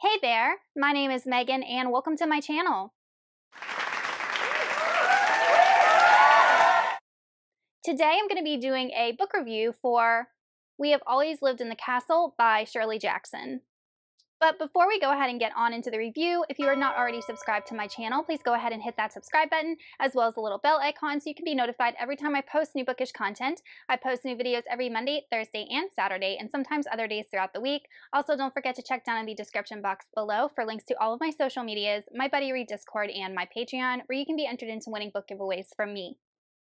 Hey there, my name is Megan and welcome to my channel. Today I'm going to be doing a book review for We Have Always Lived in the Castle by Shirley Jackson. But before we go ahead and get on into the review, if you are not already subscribed to my channel, please go ahead and hit that subscribe button as well as the little bell icon so you can be notified every time I post new bookish content. I post new videos every Monday, Thursday, and Saturday, and sometimes other days throughout the week. Also, don't forget to check down in the description box below for links to all of my social medias, my Buddy Read Discord, and my Patreon, where you can be entered into winning book giveaways from me.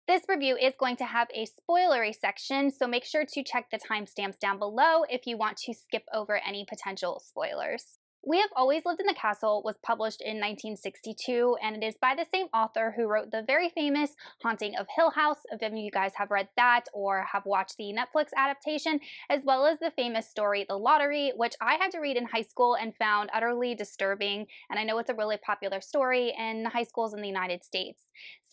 This review is going to have a spoilery section, so make sure to check the timestamps down below if you want to skip over any potential spoilers. We Have Always Lived in the Castle was published in 1962, and it is by the same author who wrote the very famous Haunting of Hill House, if any of you guys have read that or have watched the Netflix adaptation, as well as the famous story The Lottery, which I had to read in high school and found utterly disturbing, and I know it's a really popular story in high schools in the United States.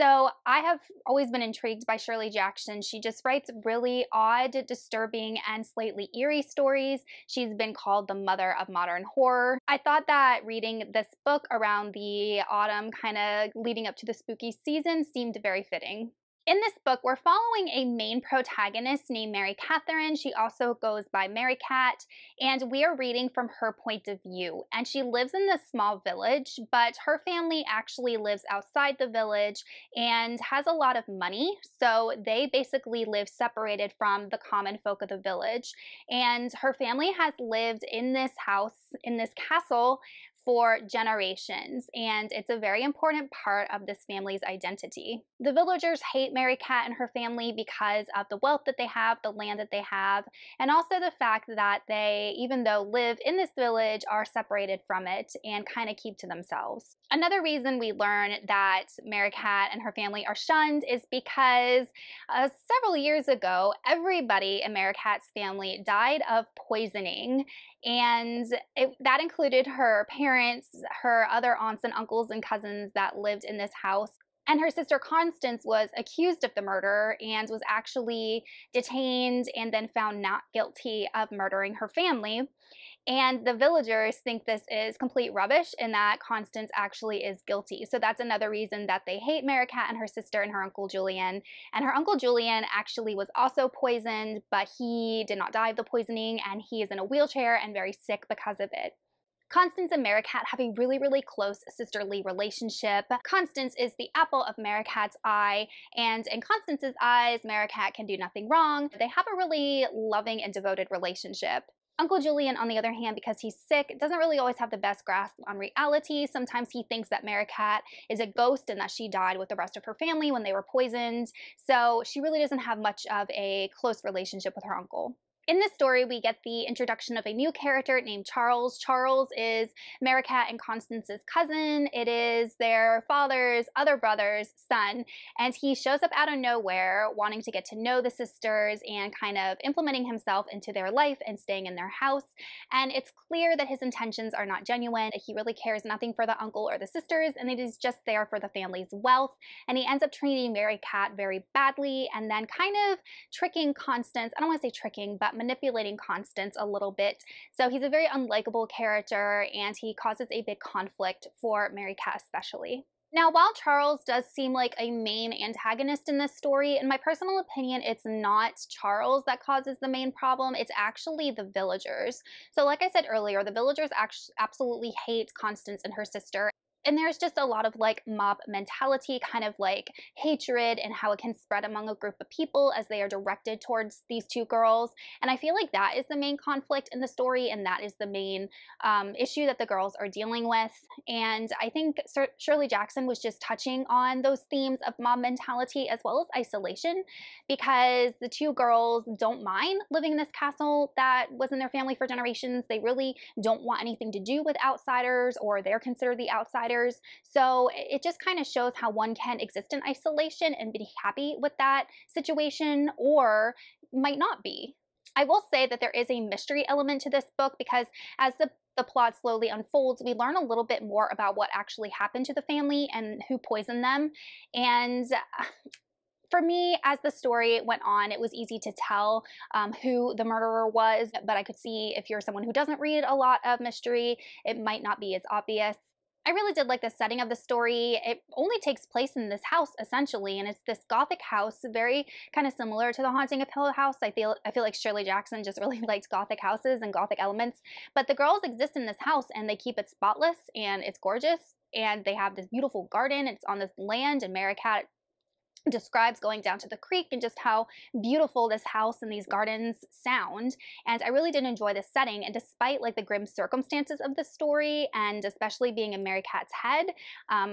So I have always been intrigued by Shirley Jackson. She just writes really odd, disturbing, and slightly eerie stories. She's been called the mother of modern horror. I thought that reading this book around the autumn, kind of leading up to the spooky season, seemed very fitting. In this book, we're following a main protagonist named Mary Catherine. She also goes by Mary Cat, and we are reading from her point of view. And she lives in this small village, but her family actually lives outside the village and has a lot of money. So they basically live separated from the common folk of the village. And her family has lived in this house, in this castle, for generations, and it's a very important part of this family's identity. The villagers hate Mary Cat and her family because of the wealth that they have, the land that they have, and also the fact that they, even though live in this village, are separated from it and kind of keep to themselves. Another reason we learn that Mary Cat and her family are shunned is because several years ago, everybody in Mary Cat's family died of poisoning, and that included her parents, her other aunts and uncles and cousins that lived in this house. And her sister Constance was accused of the murder and was actually detained and then found not guilty of murdering her family. And the villagers think this is complete rubbish and that Constance actually is guilty. So that's another reason that they hate Mary Cat and her sister and her Uncle Julian. And her Uncle Julian actually was also poisoned, but he did not die of the poisoning, and he is in a wheelchair and very sick because of it. Constance and Mary Cat have a really close sisterly relationship. Constance is the apple of Mary Cat's eye, and in Constance's eyes, Mary Cat can do nothing wrong. They have a really loving and devoted relationship. Uncle Julian, on the other hand, because he's sick, doesn't really always have the best grasp on reality. Sometimes he thinks that Mary Cat is a ghost and that she died with the rest of her family when they were poisoned. So she really doesn't have much of a close relationship with her uncle. In this story, we get the introduction of a new character named Charles. Charles is Mary Cat and Constance's cousin. It is their father's other brother's son, and he shows up out of nowhere wanting to get to know the sisters and kind of implementing himself into their life and staying in their house. And it's clear that his intentions are not genuine. He really cares nothing for the uncle or the sisters, and it is just there for the family's wealth. And he ends up treating Mary Cat very badly and then kind of tricking Constance. I don't want to say tricking, but manipulating Constance a little bit. So he's a very unlikable character, and he causes a big conflict for Mary Cat especially. Now, while Charles does seem like a main antagonist in this story, in my personal opinion, it's not Charles that causes the main problem. It's actually the villagers. So like I said earlier, the villagers absolutely hate Constance and her sister. And there's just a lot of like mob mentality, kind of like hatred, and how it can spread among a group of people as they are directed towards these two girls. And I feel like that is the main conflict in the story, and that is the main issue that the girls are dealing with. And I think Shirley Jackson was just touching on those themes of mob mentality as well as isolation, because the two girls don't mind living in this castle that was in their family for generations. They really don't want anything to do with outsiders, or they're considered the outsiders. So it just kind of shows how one can exist in isolation and be happy with that situation, or might not be. I will say that there is a mystery element to this book, because as the plot slowly unfolds, we learn a little bit more about what actually happened to the family and who poisoned them. And For me, as the story went on, it was easy to tell who the murderer was, but I could see if you're someone who doesn't read a lot of mystery, it might not be as obvious. I really did like the setting of the story. It only takes place in this house essentially, and it's this gothic house, very kind of similar to The Haunting of Hill House. I feel like Shirley Jackson just really likes gothic houses and gothic elements. But the girls exist in this house and they keep it spotless and it's gorgeous. And they have this beautiful garden. It's on this land, and Maricat describes going down to the creek and just how beautiful this house and these gardens sound. And I really did enjoy this setting. And despite like the grim circumstances of the story, and especially being in Mary Cat's head,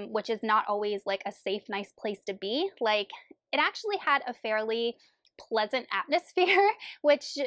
which is not always like a safe, nice place to be, like it actually had a fairly pleasant atmosphere, which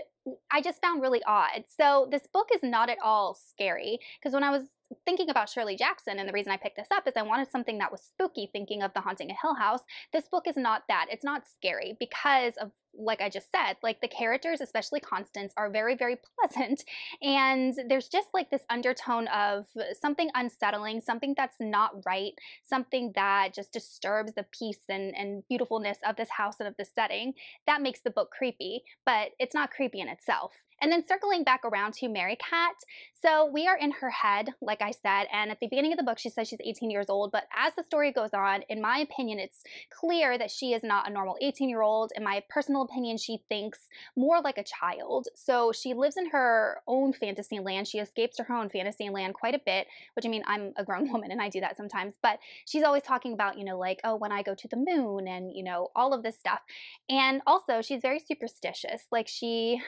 I just found really odd. So this book is not at all scary, because when I was thinking about Shirley Jackson, and the reason I picked this up is I wanted something that was spooky, thinking of The Haunting of Hill House. This book is not that. It's not scary because of, like I just said, like the characters, especially Constance, are very, very pleasant. And there's just like this undertone of something unsettling, something that's not right, something that just disturbs the peace and beautifulness of this house and of this setting. That makes the book creepy, but it's not creepy in itself. And then circling back around to Mary Cat, so we are in her head, like I said, and at the beginning of the book she says she's 18 years old, but as the story goes on, in my opinion, it's clear that she is not a normal 18-year-old. In my personal opinion, she thinks more like a child. So she lives in her own fantasy land. She escapes her own fantasy land quite a bit, which, I mean, I'm a grown woman and I do that sometimes, but she's always talking about, you know, like, oh, when I go to the moon and, you know, all of this stuff. And also she's very superstitious. Like she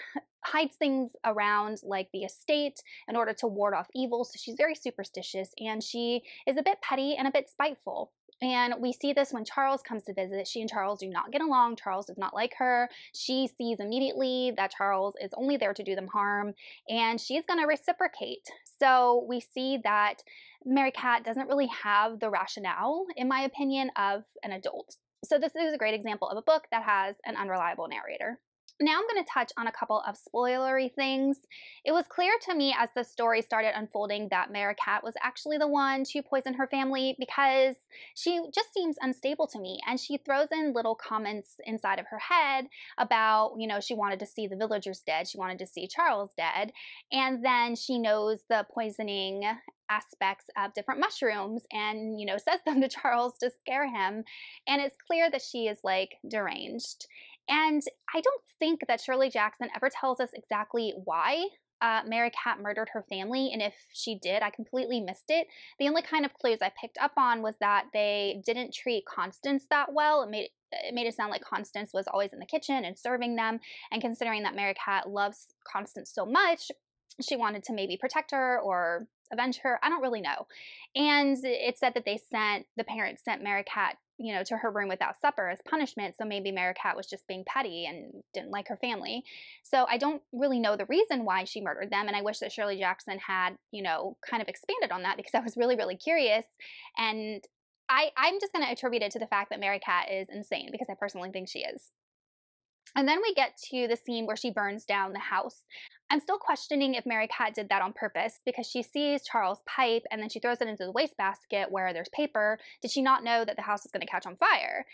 hides things around like the estate in order to ward off evil. So she's very superstitious, and she is a bit petty and a bit spiteful. And we see this when Charles comes to visit. She and Charles do not get along. Charles does not like her. She sees immediately that Charles is only there to do them harm, and she's going to reciprocate. So we see that Mary Cat doesn't really have the rationale, in my opinion, of an adult. So this is a great example of a book that has an unreliable narrator. Now I'm going to touch on a couple of spoilery things. It was clear to me as the story started unfolding that Mary Cat was actually the one to poison her family, because she just seems unstable to me, and she throws in little comments inside of her head about, you know, she wanted to see the villagers dead, she wanted to see Charles dead, and then she knows the poisoning aspects of different mushrooms and, you know, says them to Charles to scare him, and it's clear that she is like deranged. And I don't think that Shirley Jackson ever tells us exactly why Mary Cat murdered her family, and if she did, I completely missed it. The only kind of clues I picked up on was that they didn't treat Constance that well. It made it sound like Constance was always in the kitchen and serving them, and considering that Mary Cat loves Constance so much, she wanted to maybe protect her or avenge her. I don't really know. And it said that the parents sent Mary Cat, you know, to her room without supper as punishment. So maybe Mary Cat was just being petty and didn't like her family. So I don't really know the reason why she murdered them. And I wish that Shirley Jackson had, you know, kind of expanded on that, because I was really, really curious. And I'm just going to attribute it to the fact that Mary Cat is insane, because I personally think she is. And then we get to the scene where she burns down the house. I'm still questioning if Mary Cat did that on purpose, because she sees Charles' pipe and then she throws it into the wastebasket where there's paper. Did she not know that the house is going to catch on fire?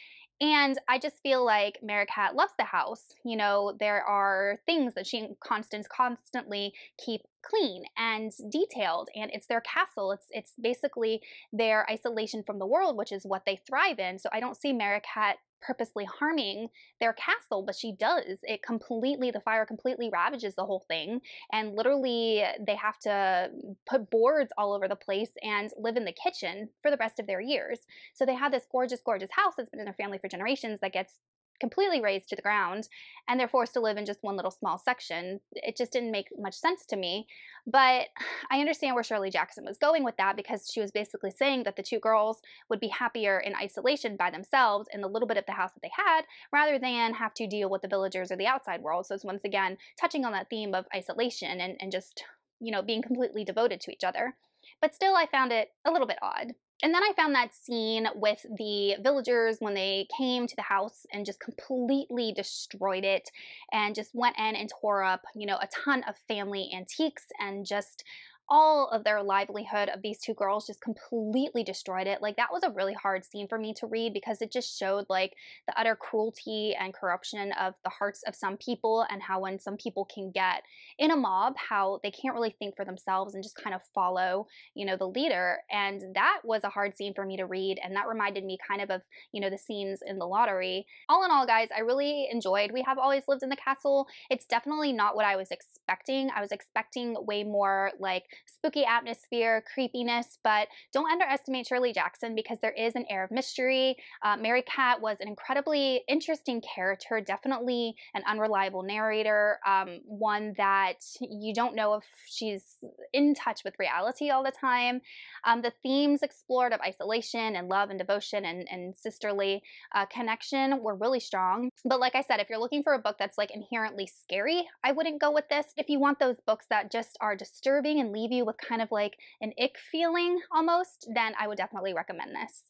And I just feel like Mary Cat loves the house. You know, there are things that she and Constance constantly keep clean and detailed, and it's their castle. It's basically their isolation from the world, which is what they thrive in. So I don't see Mary Cat purposely harming their castle, but she does. The fire completely ravages the whole thing, and literally they have to put boards all over the place and live in the kitchen for the rest of their years. So they have this gorgeous, gorgeous house that's been in their family for generations that gets completely razed to the ground, and they're forced to live in just one little small section. It just didn't make much sense to me, but I understand where Shirley Jackson was going with that, because she was basically saying that the two girls would be happier in isolation by themselves in the little bit of the house that they had, rather than have to deal with the villagers or the outside world. So it's once again touching on that theme of isolation and just, you know, being completely devoted to each other. But still, I found it a little bit odd. And then I found that scene with the villagers when they came to the house and just completely destroyed it, and just went in and tore up, you know, a ton of family antiques, and just all of their livelihood of these two girls just completely destroyed it. Like, that was a really hard scene for me to read because it just showed like the utter cruelty and corruption of the hearts of some people, and how when some people can get in a mob, how they can't really think for themselves and just kind of follow, you know, the leader. And that was a hard scene for me to read, and that reminded me kind of, you know, the scenes in The Lottery. All in all, guys, I really enjoyed We Have Always Lived in the Castle. It's definitely not what I was expecting. I was expecting way more like spooky atmosphere, creepiness, but don't underestimate Shirley Jackson because there is an air of mystery. Mary Cat was an incredibly interesting character, definitely an unreliable narrator, one that you don't know if she's in touch with reality all the time. The themes explored of isolation and love and devotion and sisterly connection were really strong. But like I said, if you're looking for a book that's like inherently scary, I wouldn't go with this. If you want those books that just are disturbing and leave you with kind of like an ick feeling almost, then I would definitely recommend this.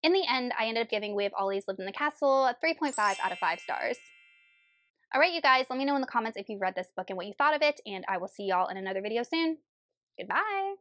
In the end, I ended up giving We Have Always Lived in the Castle a 3.5 out of 5 stars. All right, you guys, let me know in the comments if you've read this book and what you thought of it, and I will see y'all in another video soon. Goodbye.